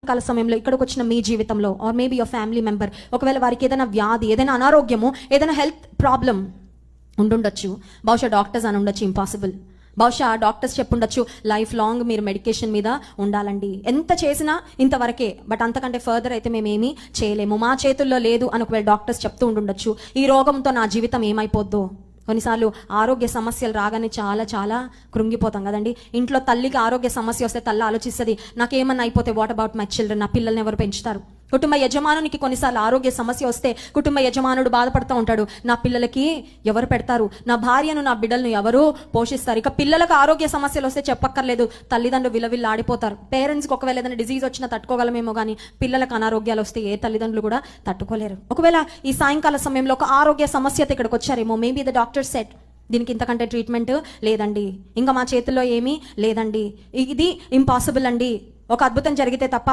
కాల సమయంలో ఇక్కడికి వచ్చిన మీ జీవితంలో or maybe your family member ఒకవేళ వారికి ఏదైనా వ్యాధి, ఏదైనా అనారోగ్యము, ఏదైనా హెల్త్ ప్రాబ్లం ఉండుండొచ్చు. బహుశా డాక్టర్స్ అని ఉండొచ్చు, ఇంపాసిబుల్. బహుశా డాక్టర్స్ చెప్పుండొచ్చు లైఫ్ లాంగ్ మీరు మెడికేషన్ మీద ఉండాలండి, ఎంత చేసినా ఇంతవరకే, బట్ అంతకంటే ఫర్దర్ అయితే మేమేమీ చేయలేము, మా చేతుల్లో లేదు అని ఒకవేళ డాక్టర్స్ చెప్తూ ఉండుండొచ్చు. ఈ రోగంతో నా జీవితం ఏమైపోద్దో. కొన్నిసార్లు ఆరోగ్య సమస్యలు రాగానే చాలా చాలా కృంగిపోతాం కదండి. ఇంట్లో తల్లికి ఆరోగ్య సమస్య వస్తే తల్లి ఆలోచిస్తుంది, నాకేమన్నా అయిపోతే వాట్ అబౌట్ మై చిల్డ్రన్, నా పిల్లల్ని ఎవరు పెంచుతారు. కుటుంబ యజమానునికి కొన్నిసార్లు ఆరోగ్య సమస్య వస్తే కుటుంబ యజమానుడు బాధపడుతూ ఉంటాడు, నా పిల్లలకి ఎవరు పెడతారు, నా భార్యను నా బిడ్డలను ఎవరు పోషిస్తారు. ఇక పిల్లలకు ఆరోగ్య సమస్యలు వస్తే చెప్పక్కర్లేదు, తల్లిదండ్రులు విలవిల్లు ఆడిపోతారు. పేరెంట్స్కి ఒకవేళ ఏదైనా డిజీజ్ వచ్చినా తట్టుకోగలమేమో కానీ పిల్లలకు అనారోగ్యాలు వస్తే ఏ తల్లిదండ్రులు కూడా తట్టుకోలేరు. ఒకవేళ ఈ సాయంకాల సమయంలో ఒక ఆరోగ్య సమస్యతో ఇక్కడికి వచ్చారేమో, మేబీ ద డాక్టర్ సెట్ దీనికి ఇంతకంటే ట్రీట్మెంట్ లేదండి, ఇంకా మా చేతుల్లో ఏమీ లేదండి, ఇది ఇంపాసిబుల్ అండి, ఒక అద్భుతం జరిగితే తప్ప